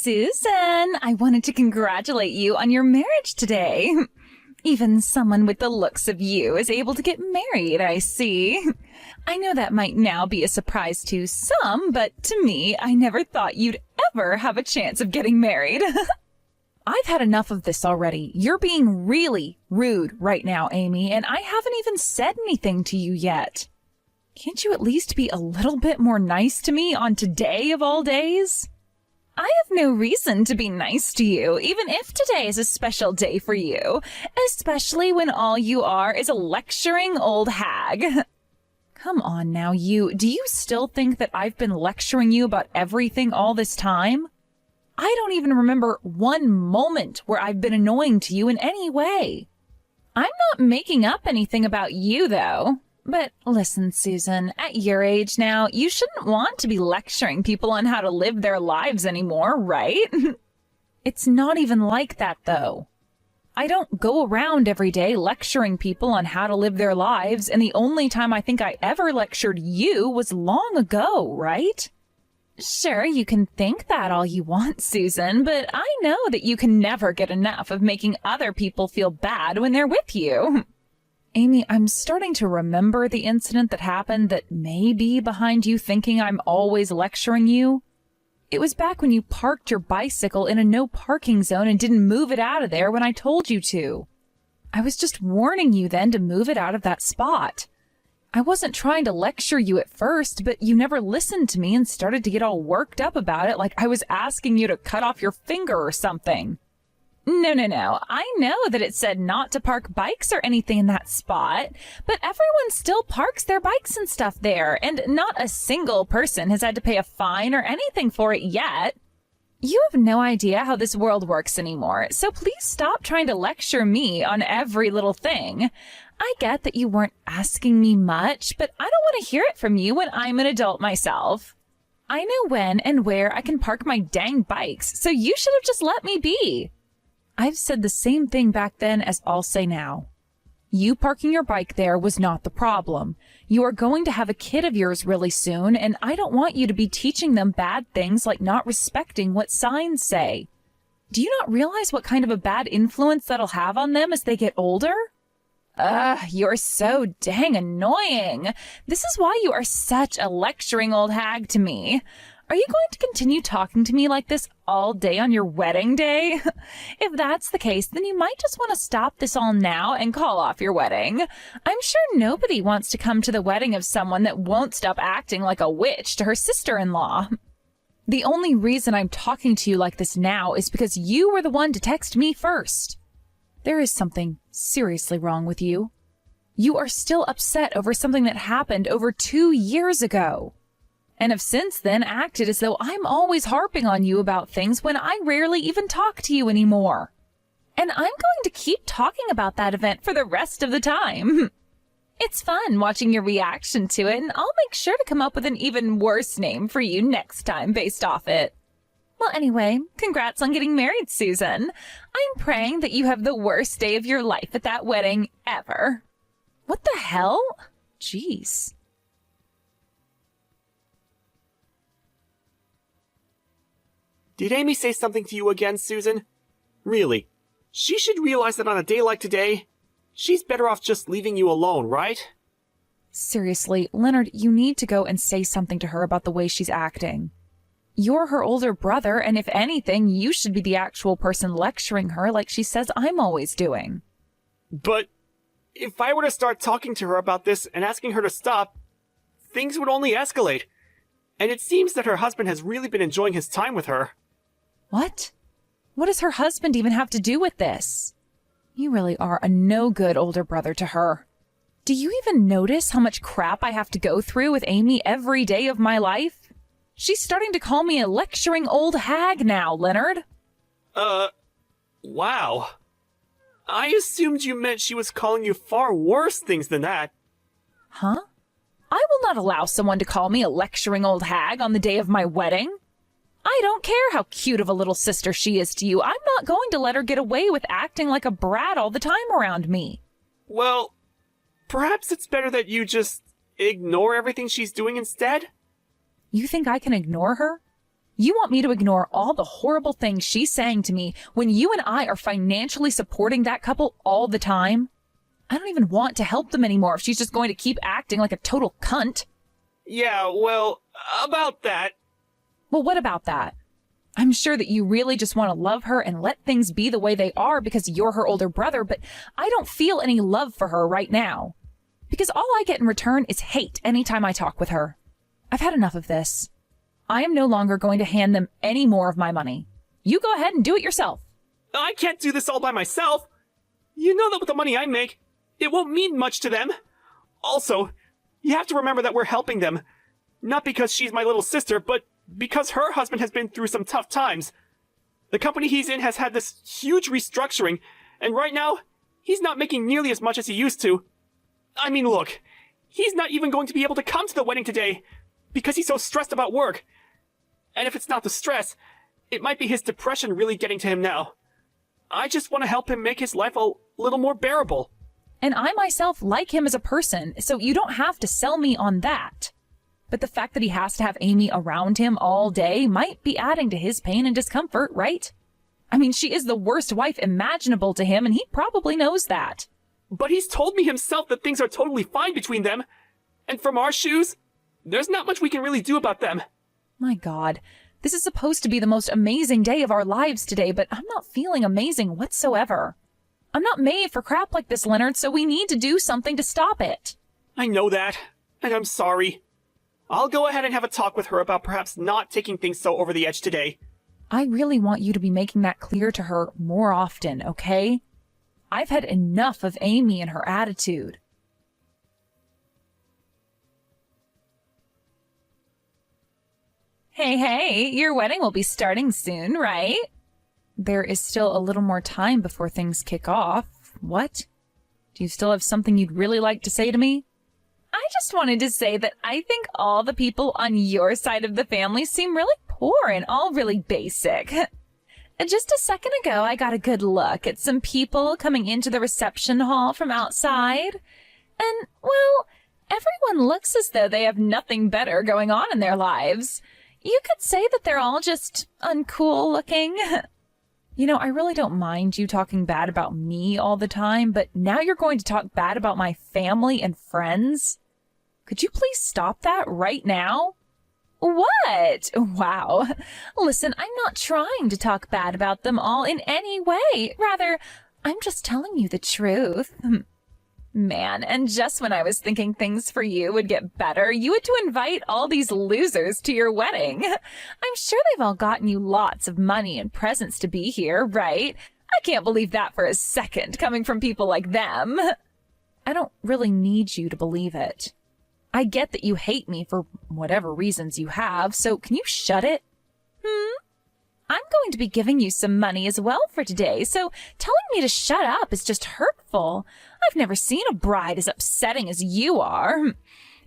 Susan, I wanted to congratulate you on your marriage today. Even someone with the looks of you is able to get married, I see. I know that might now be a surprise to some, but to me, I never thought you'd ever have a chance of getting married. I've had enough of this already. You're being really rude right now, Amy, and I haven't even said anything to you yet. Can't you at least be a little bit more nice to me on today of all days? I have no reason to be nice to you, even if today is a special day for you, especially when all you are is a lecturing old hag. Come on now, do you still think that I've been lecturing you about everything all this time? I don't even remember one moment where I've been annoying to you in any way. I'm not making up anything about you, though. But listen, Susan, at your age now, you shouldn't want to be lecturing people on how to live their lives anymore, right? It's not even like that, though. I don't go around every day lecturing people on how to live their lives, and the only time I think I ever lectured you was long ago, right? Sure, you can think that all you want, Susan, but I know that you can never get enough of making other people feel bad when they're with you. Amy, I'm starting to remember the incident that happened that may be behind you thinking I'm always lecturing you. It was back when you parked your bicycle in a no parking zone and didn't move it out of there when I told you to. I was just warning you then to move it out of that spot. I wasn't trying to lecture you at first, but you never listened to me and started to get all worked up about it like I was asking you to cut off your finger or something. No. I know that it said not to park bikes or anything in that spot, but everyone still parks their bikes and stuff there, and not a single person has had to pay a fine or anything for it yet. You have no idea how this world works anymore, so please stop trying to lecture me on every little thing. I get that you weren't asking me much, but I don't want to hear it from you when I'm an adult myself. I know when and where I can park my dang bikes, so you should have just let me be. I've said the same thing back then as I'll say now. You parking your bike there was not the problem. You are going to have a kid of yours really soon, and I don't want you to be teaching them bad things like not respecting what signs say. Do you not realize what kind of a bad influence that'll have on them as they get older? You're so dang annoying. This is why you are such a lecturing old hag to me. Are you going to continue talking to me like this all day on your wedding day? If that's the case, then you might just want to stop this all now and call off your wedding. I'm sure nobody wants to come to the wedding of someone that won't stop acting like a witch to her sister-in-law. The only reason I'm talking to you like this now is because you were the one to text me first. There is something seriously wrong with you. You are still upset over something that happened over 2 years ago. And have since then acted as though I'm always harping on you about things when I rarely even talk to you anymore. And I'm going to keep talking about that event for the rest of the time. It's fun watching your reaction to it, and I'll make sure to come up with an even worse name for you next time based off it. Well, anyway, congrats on getting married, Susan. I'm praying that you have the worst day of your life at that wedding ever. What the hell? Jeez. Did Amy say something to you again, Susan? Really? She should realize that on a day like today, she's better off just leaving you alone, right? Seriously, Leonard, you need to go and say something to her about the way she's acting. You're her older brother, and if anything, you should be the actual person lecturing her like she says I'm always doing. But if I were to start talking to her about this and asking her to stop, things would only escalate. And it seems that her husband has really been enjoying his time with her. What? What does her husband even have to do with this? You really are a no-good older brother to her. Do you even notice how much crap I have to go through with Amy every day of my life? She's starting to call me a lecturing old hag now, Leonard. Wow. I assumed you meant she was calling you far worse things than that. Huh? I will not allow someone to call me a lecturing old hag on the day of my wedding. I don't care how cute of a little sister she is to you. I'm not going to let her get away with acting like a brat all the time around me. Well, perhaps it's better that you just ignore everything she's doing instead? You think I can ignore her? You want me to ignore all the horrible things she's saying to me when you and I are financially supporting that couple all the time? I don't even want to help them anymore if she's just going to keep acting like a total cunt. Yeah, well, about that. Well, what about that? I'm sure that you really just want to love her and let things be the way they are because you're her older brother, but I don't feel any love for her right now. Because all I get in return is hate anytime I talk with her. I've had enough of this. I am no longer going to hand them any more of my money. You go ahead and do it yourself. I can't do this all by myself. You know that with the money I make, it won't mean much to them. Also, you have to remember that we're helping them. Not because she's my little sister, but because her husband has been through some tough times. The company he's in has had this huge restructuring, and right now, he's not making nearly as much as he used to. I mean, look, he's not even going to be able to come to the wedding today because he's so stressed about work. And if it's not the stress, it might be his depression really getting to him now. I just want to help him make his life a little more bearable. And I myself like him as a person, so you don't have to sell me on that. But the fact that he has to have Amy around him all day might be adding to his pain and discomfort, right? I mean, she is the worst wife imaginable to him, and he probably knows that. But he's told me himself that things are totally fine between them. And from our shoes, there's not much we can really do about them. My God, this is supposed to be the most amazing day of our lives today, but I'm not feeling amazing whatsoever. I'm not made for crap like this, Leonard, so we need to do something to stop it. I know that, and I'm sorry. I'll go ahead and have a talk with her about perhaps not taking things so over the edge today. I really want you to be making that clear to her more often, okay? I've had enough of Amy and her attitude. Hey, your wedding will be starting soon, right? There is still a little more time before things kick off. What? Do you still have something you'd really like to say to me? I just wanted to say that I think all the people on your side of the family seem really poor and all really basic. Just a second ago, I got a good look at some people coming into the reception hall from outside. And, well, everyone looks as though they have nothing better going on in their lives. You could say that they're all just uncool looking. You know, I really don't mind you talking bad about me all the time, but now you're going to talk bad about my family and friends? Could you please stop that right now? What? Wow. Listen, I'm not trying to talk bad about them all in any way. Rather, I'm just telling you the truth. Man, and just when I was thinking things for you would get better, you had to invite all these losers to your wedding. I'm sure they've all gotten you lots of money and presents to be here, right? I can't believe that for a second, coming from people like them. I don't really need you to believe it. I get that you hate me for whatever reasons you have, so can you shut it? I'm going to be giving you some money as well for today, so telling me to shut up is just hurtful. I've never seen a bride as upsetting as you are.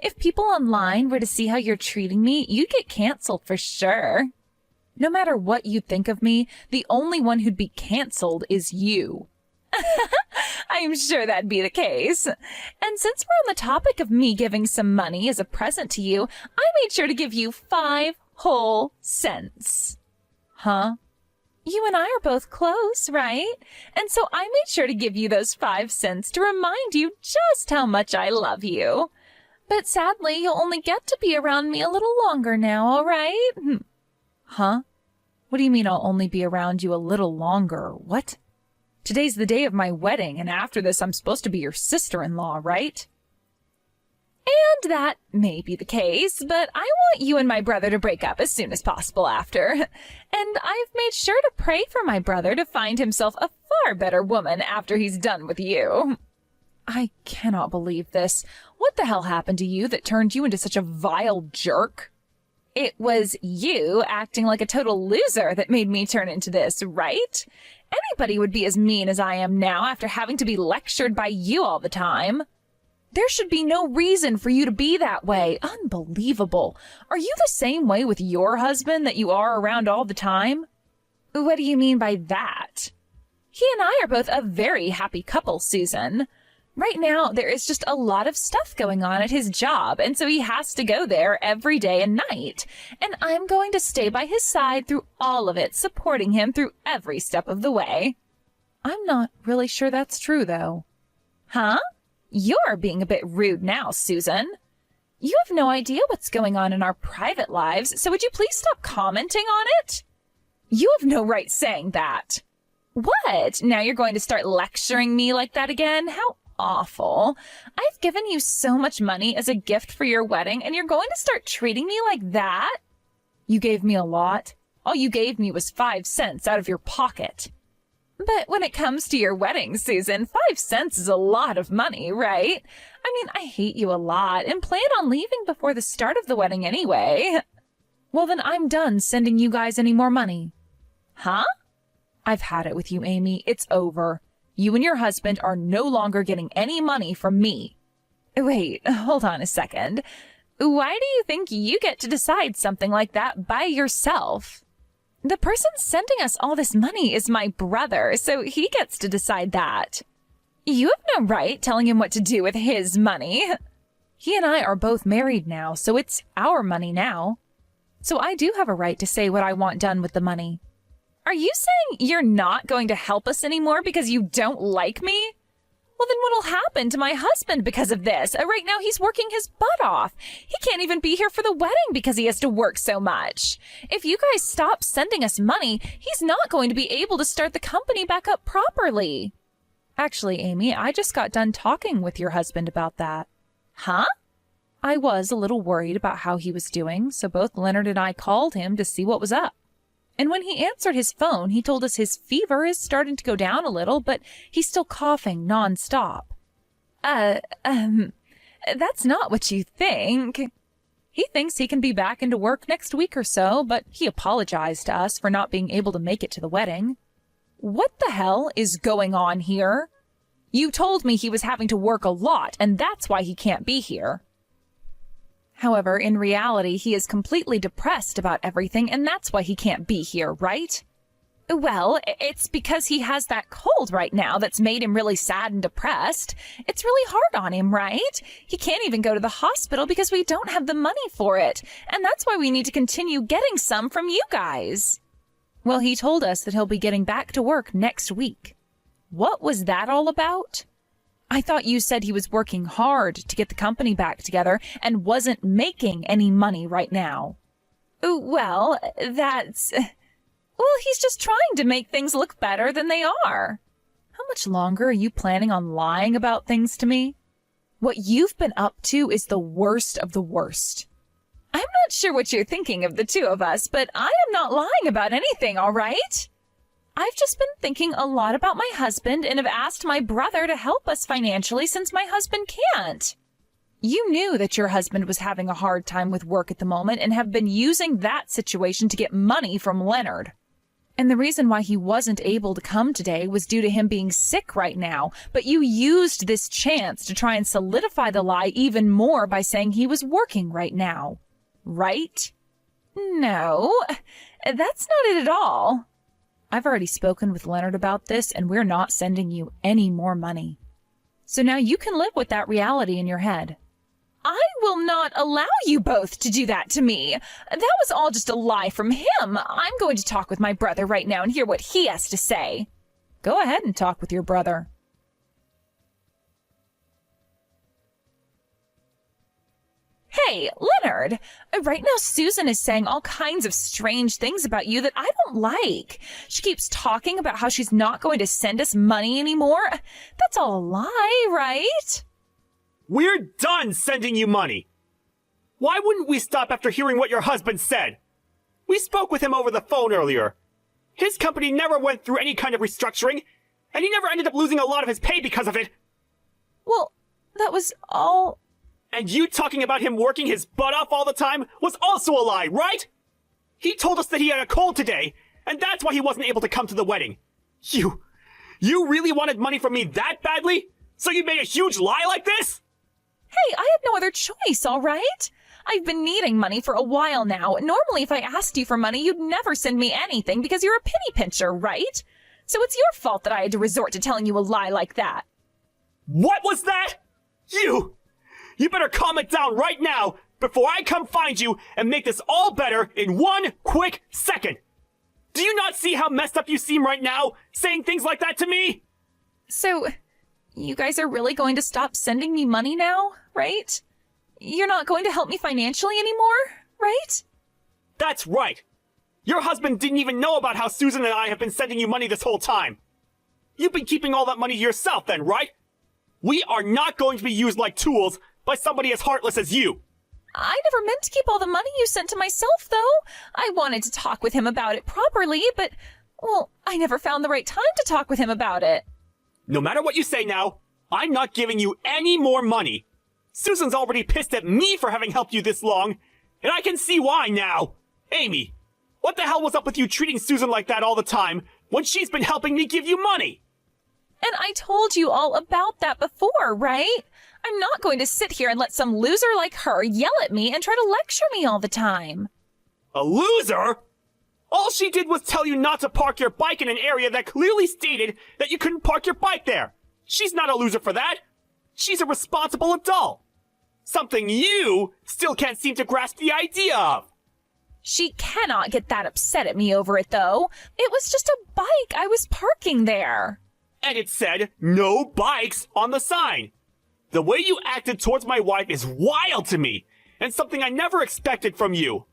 If people online were to see how you're treating me, you'd get canceled for sure. No matter what you think of me, the only one who'd be canceled is you. I'm sure that'd be the case. And since we're on the topic of me giving some money as a present to you, I made sure to give you 5 whole cents. Huh? You and I are both close, right? And so I made sure to give you those 5 cents to remind you just how much I love you. But sadly, you'll only get to be around me a little longer now, all right? Huh? What do you mean I'll only be around you a little longer? What? Today's the day of my wedding, and after this I'm supposed to be your sister-in-law, right? And that may be the case, but I want you and my brother to break up as soon as possible after. And I've made sure to pray for my brother to find himself a far better woman after he's done with you. I cannot believe this. What the hell happened to you that turned you into such a vile jerk? It was you acting like a total loser that made me turn into this, right? Anybody would be as mean as I am now after having to be lectured by you all the time. There should be no reason for you to be that way. Unbelievable. Are you the same way with your husband that you are around all the time? What do you mean by that? He and I are both a very happy couple, Susan. Right now, there is just a lot of stuff going on at his job, and so he has to go there every day and night. And I'm going to stay by his side through all of it, supporting him through every step of the way. I'm not really sure that's true, though. Huh? You're being a bit rude now, Susan. You have no idea what's going on in our private lives, so would you please stop commenting on it? You have no right saying that. What? Now you're going to start lecturing me like that again? How awful. I've given you so much money as a gift for your wedding, and you're going to start treating me like that? You gave me a lot. All you gave me was 5 cents out of your pocket. But when it comes to your wedding, Susan, 5 cents is a lot of money, right? I mean, I hate you a lot and plan on leaving before the start of the wedding anyway. Well, then I'm done sending you guys any more money. Huh? I've had it with you, Amy. It's over. You and your husband are no longer getting any money from me. Wait, hold on a second. Why do you think you get to decide something like that by yourself? The person sending us all this money is my brother, so he gets to decide that. You have no right telling him what to do with his money. He and I are both married now, so it's our money now. So I do have a right to say what I want done with the money. Are you saying you're not going to help us anymore because you don't like me? Well, then what'll happen to my husband because of this? Right now he's working his butt off. He can't even be here for the wedding because he has to work so much. If you guys stop sending us money, he's not going to be able to start the company back up properly. Actually, Amy, I just got done talking with your husband about that. Huh? I was a little worried about how he was doing, so both Leonard and I called him to see what was up. And when he answered his phone, he told us his fever is starting to go down a little, but he's still coughing nonstop. That's not what you think. He thinks he can be back into work next week or so, but he apologized to us for not being able to make it to the wedding. What the hell is going on here? You told me he was having to work a lot, and that's why he can't be here. However, in reality, he is completely depressed about everything, and that's why he can't be here, right? Well, it's because he has that cold right now that's made him really sad and depressed. It's really hard on him, right? He can't even go to the hospital because we don't have the money for it, and that's why we need to continue getting some from you guys. Well, he told us that he'll be getting back to work next week. What was that all about? I thought you said he was working hard to get the company back together and wasn't making any money right now. Well, he's just trying to make things look better than they are. How much longer are you planning on lying about things to me? What you've been up to is the worst of the worst. I'm not sure what you're thinking of the two of us, but I am not lying about anything, all right? I've just been thinking a lot about my husband and have asked my brother to help us financially since my husband can't. You knew that your husband was having a hard time with work at the moment and have been using that situation to get money from Leonard. And the reason why he wasn't able to come today was due to him being sick right now, but you used this chance to try and solidify the lie even more by saying he was working right now. Right? No, that's not it at all. I've already spoken with Leonard about this, and we're not sending you any more money. So now you can live with that reality in your head. I will not allow you both to do that to me. That was all just a lie from him. I'm going to talk with my brother right now and hear what he has to say. Go ahead and talk with your brother. Hey, Leonard, right now Susan is saying all kinds of strange things about you that I don't like. She keeps talking about how she's not going to send us money anymore. That's all a lie, right? We're done sending you money. Why wouldn't we stop after hearing what your husband said? We spoke with him over the phone earlier. His company never went through any kind of restructuring, and he never ended up losing a lot of his pay because of it. Well, that was all... And you talking about him working his butt off all the time was also a lie, right? He told us that he had a cold today, and that's why he wasn't able to come to the wedding. You really wanted money from me that badly? So you made a huge lie like this? Hey, I had no other choice, all right? I've been needing money for a while now. Normally, if I asked you for money, you'd never send me anything because you're a penny pincher, right? So it's your fault that I had to resort to telling you a lie like that. What was that? You better calm it down right now before I come find you and make this all better in 1 quick second. Do you not see how messed up you seem right now, saying things like that to me? So, you guys are really going to stop sending me money now, right? You're not going to help me financially anymore, right? That's right. Your husband didn't even know about how Susan and I have been sending you money this whole time. You've been keeping all that money to yourself then, right? We are not going to be used like tools by somebody as heartless as you. I never meant to keep all the money you sent to myself, though. I wanted to talk with him about it properly, but, well, I never found the right time to talk with him about it. No matter what you say now, I'm not giving you any more money. Susan's already pissed at me for having helped you this long, and I can see why now. Amy, what the hell was up with you treating Susan like that all the time when she's been helping me give you money? And I told you all about that before, right? I'm not going to sit here and let some loser like her yell at me and try to lecture me all the time. A loser? All she did was tell you not to park your bike in an area that clearly stated that you couldn't park your bike there. She's not a loser for that. She's a responsible adult. Something you still can't seem to grasp the idea of. She cannot get that upset at me over it, though. It was just a bike I was parking there. And it said, no bikes on the sign. The way you acted towards my wife is wild to me, and something I never expected from you.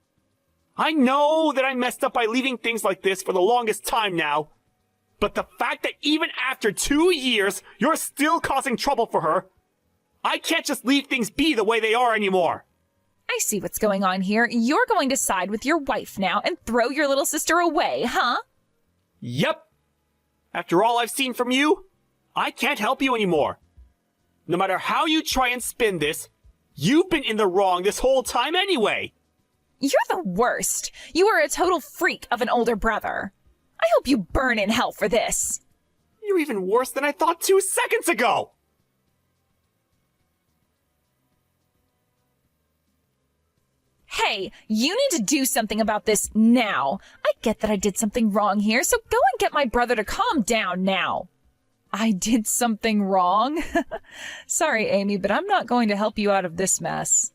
I know that I messed up by leaving things like this for the longest time now, but the fact that even after 2 years, you're still causing trouble for her, I can't just leave things be the way they are anymore. I see what's going on here. You're going to side with your wife now and throw your little sister away, huh? Yep. After all I've seen from you, I can't help you anymore. No matter how you try and spin this, you've been in the wrong this whole time anyway. You're the worst. You are a total freak of an older brother. I hope you burn in hell for this. You're even worse than I thought 2 seconds ago. Hey, you need to do something about this now. I get that I did something wrong here, so go and get my brother to calm down now. I did something wrong? Sorry, Amy, but I'm not going to help you out of this mess.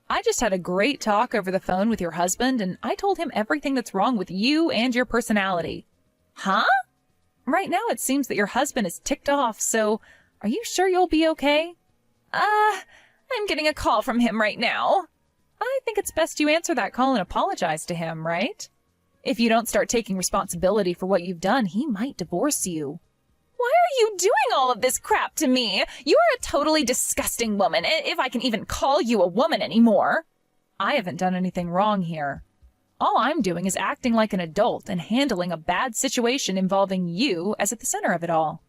I just had a great talk over the phone with your husband, and I told him everything that's wrong with you and your personality. Huh? Right now it seems that your husband is ticked off, so are you sure you'll be okay? I'm getting a call from him right now. I think it's best you answer that call and apologize to him, right? If you don't start taking responsibility for what you've done, he might divorce you. Why are you doing all of this crap to me? You are a totally disgusting woman, if I can even call you a woman anymore. I haven't done anything wrong here. All I'm doing is acting like an adult and handling a bad situation involving you as at the center of it all.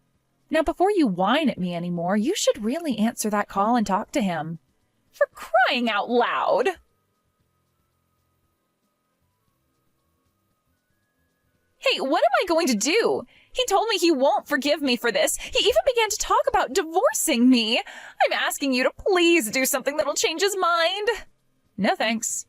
Now, before you whine at me anymore, you should really answer that call and talk to him. For crying out loud! Hey, what am I going to do? He told me he won't forgive me for this. He even began to talk about divorcing me. I'm asking you to please do something that'll change his mind. No thanks.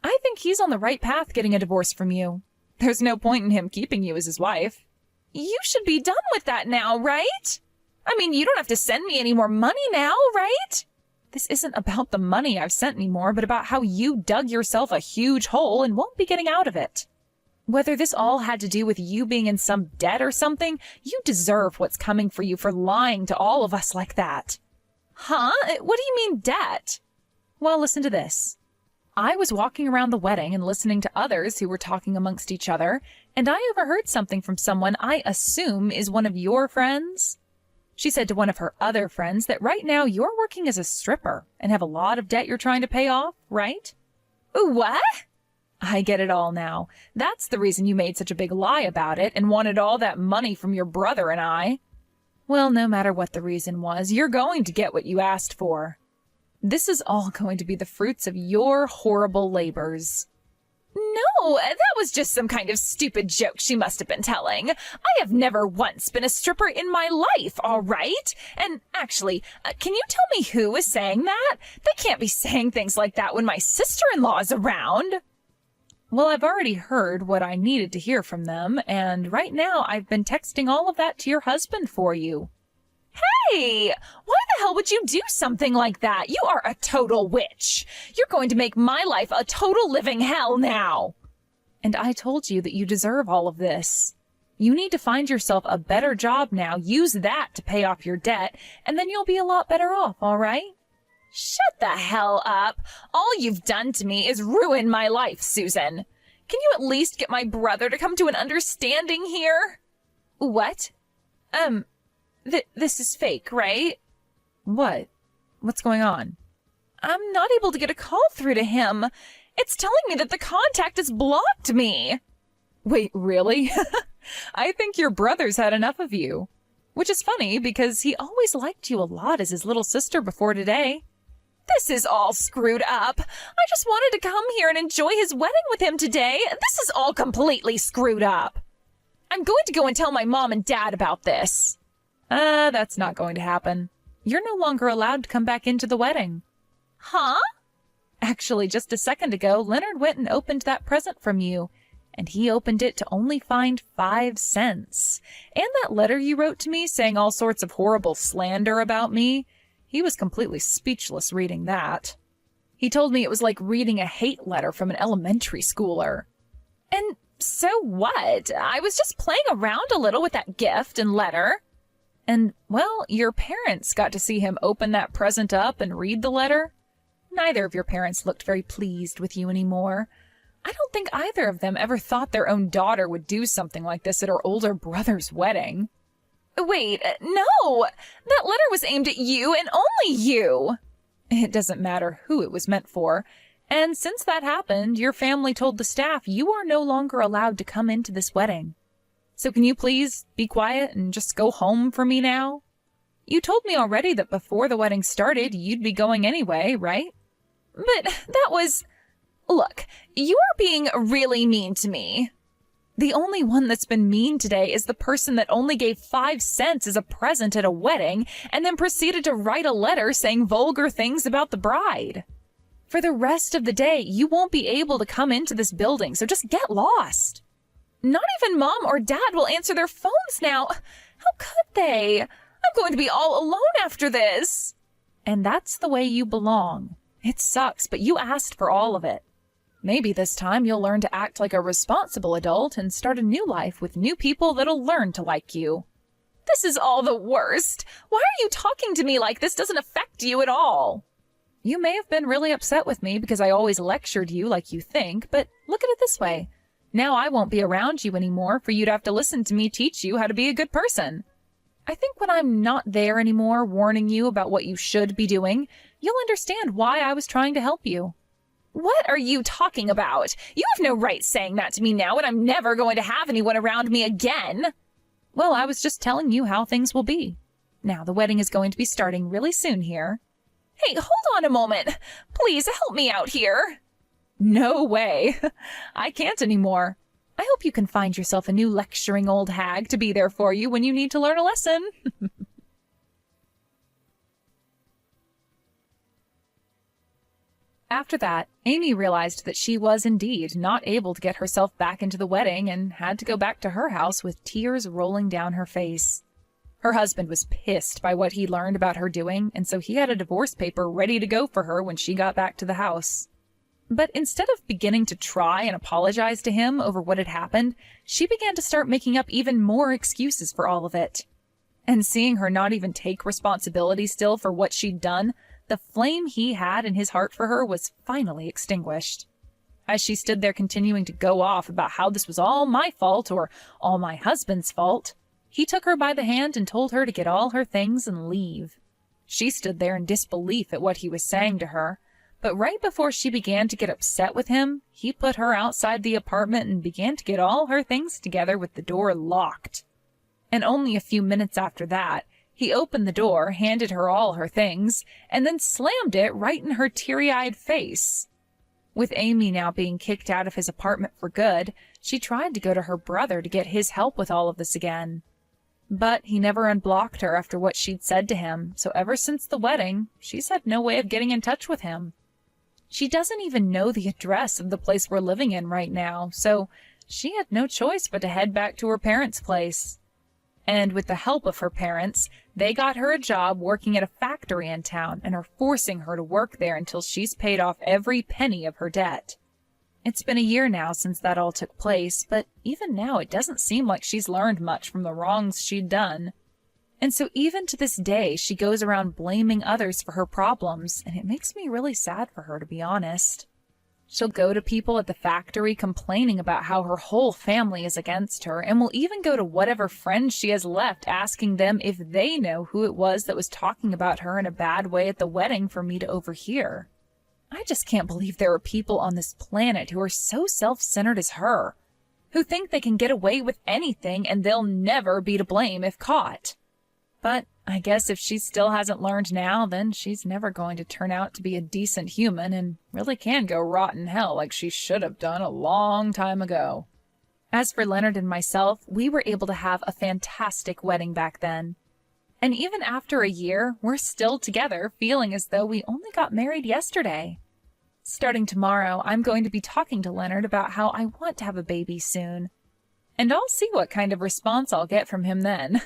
I think he's on the right path getting a divorce from you. There's no point in him keeping you as his wife. You should be done with that now, right? I mean, you don't have to send me any more money now, right? This isn't about the money I've sent anymore, but about how you dug yourself a huge hole and won't be getting out of it. Whether this all had to do with you being in some debt or something, you deserve what's coming for you for lying to all of us like that. Huh? What do you mean debt? Well, listen to this. I was walking around the wedding and listening to others who were talking amongst each other, and I overheard something from someone I assume is one of your friends. She said to one of her other friends that right now you're working as a stripper and have a lot of debt you're trying to pay off, right? What? I get it all now. That's the reason you made such a big lie about it and wanted all that money from your brother and I. Well, no matter what the reason was, you're going to get what you asked for. This is all going to be the fruits of your horrible labors. No, that was just some kind of stupid joke she must have been telling. I have never once been a stripper in my life, all right? And actually, can you tell me who is saying that? They can't be saying things like that when my sister-in-law is around. Well, I've already heard what I needed to hear from them, and right now I've been texting all of that to your husband for you. Hey, why the hell would you do something like that? You are a total witch. You're going to make my life a total living hell now. And I told you that you deserve all of this. You need to find yourself a better job now. Use that to pay off your debt, and then you'll be a lot better off, all right? Shut the hell up. All you've done to me is ruin my life, Susan. Can you at least get my brother to come to an understanding here? What? This is fake, right? What? What's going on? I'm not able to get a call through to him. It's telling me that the contact has blocked me. Wait, really? I think your brother's had enough of you. Which is funny, because he always liked you a lot as his little sister before today. This is all screwed up. I just wanted to come here and enjoy his wedding with him today. This is all completely screwed up. I'm going to go and tell my mom and dad about this. That's not going to happen. You're no longer allowed to come back into the wedding. Huh? Actually, just a second ago, Leonard went and opened that present from you, and he opened it to only find 5 cents. And that letter you wrote to me saying all sorts of horrible slander about me, he was completely speechless reading that. He told me it was like reading a hate letter from an elementary schooler. And so what? I was just playing around a little with that gift and letter. And, well, your parents got to see him open that present up and read the letter. Neither of your parents looked very pleased with you anymore. I don't think either of them ever thought their own daughter would do something like this at her older brother's wedding. Wait, no! That letter was aimed at you and only you! It doesn't matter who it was meant for. And since that happened, your family told the staff you are no longer allowed to come into this wedding. So can you please be quiet and just go home for me now? You told me already that before the wedding started, you'd be going anyway, right? But that was... Look, you are being really mean to me. The only one that's been mean today is the person that only gave 5 cents as a present at a wedding and then proceeded to write a letter saying vulgar things about the bride. For the rest of the day, you won't be able to come into this building, so just get lost. Not even Mom or Dad will answer their phones now. How could they? I'm going to be all alone after this. And that's the way you belong. It sucks, but you asked for all of it. Maybe this time you'll learn to act like a responsible adult and start a new life with new people that'll learn to like you. This is all the worst. Why are you talking to me like this doesn't affect you at all? You may have been really upset with me because I always lectured you like you think, but look at it this way. Now I won't be around you anymore for you to have to listen to me teach you how to be a good person. I think when I'm not there anymore warning you about what you should be doing, you'll understand why I was trying to help you. What are you talking about? You have no right saying that to me now, and I'm never going to have anyone around me again. Well, I was just telling you how things will be. Now, the wedding is going to be starting really soon here. Hey, hold on a moment. Please help me out here. No way. I can't anymore. I hope you can find yourself a new lecturing old hag to be there for you when you need to learn a lesson. After that, Amy realized that she was indeed not able to get herself back into the wedding and had to go back to her house with tears rolling down her face. Her husband was pissed by what he learned about her doing, and so he had a divorce paper ready to go for her when she got back to the house. But instead of beginning to try and apologize to him over what had happened, she began to start making up even more excuses for all of it. And seeing her not even take responsibility still for what she'd done, the flame he had in his heart for her was finally extinguished. As she stood there continuing to go off about how this was all my fault or all my husband's fault, he took her by the hand and told her to get all her things and leave. She stood there in disbelief at what he was saying to her, but right before she began to get upset with him, he put her outside the apartment and began to get all her things together with the door locked. And only a few minutes after that, he opened the door, handed her all her things, and then slammed it right in her teary-eyed face. With Amy now being kicked out of his apartment for good, she tried to go to her brother to get his help with all of this again. But he never unblocked her after what she'd said to him, so ever since the wedding, she's had no way of getting in touch with him. She doesn't even know the address of the place we're living in right now, so she had no choice but to head back to her parents' place. And with the help of her parents, they got her a job working at a factory in town and are forcing her to work there until she's paid off every penny of her debt. It's been a year now since that all took place, but even now it doesn't seem like she's learned much from the wrongs she'd done. And so even to this day, she goes around blaming others for her problems, and it makes me really sad for her, to be honest. She'll go to people at the factory complaining about how her whole family is against her, and will even go to whatever friends she has left asking them if they know who it was that was talking about her in a bad way at the wedding for me to overhear. I just can't believe there are people on this planet who are so self-centered as her, who think they can get away with anything and they'll never be to blame if caught. But I guess if she still hasn't learned now, then she's never going to turn out to be a decent human and really can go rot in hell like she should have done a long time ago. As for Leonard and myself, we were able to have a fantastic wedding back then. And even after a year, we're still together, feeling as though we only got married yesterday. Starting tomorrow, I'm going to be talking to Leonard about how I want to have a baby soon. And I'll see what kind of response I'll get from him then.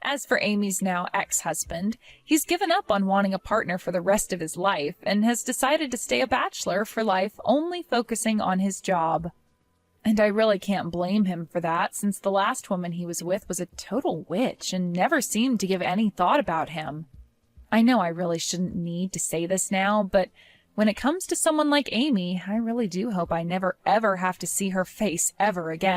As for Amy's now ex-husband, he's given up on wanting a partner for the rest of his life and has decided to stay a bachelor for life, only focusing on his job. And I really can't blame him for that, since the last woman he was with was a total witch and never seemed to give any thought about him. I know I really shouldn't need to say this now, but when it comes to someone like Amy, I really do hope I never ever have to see her face ever again.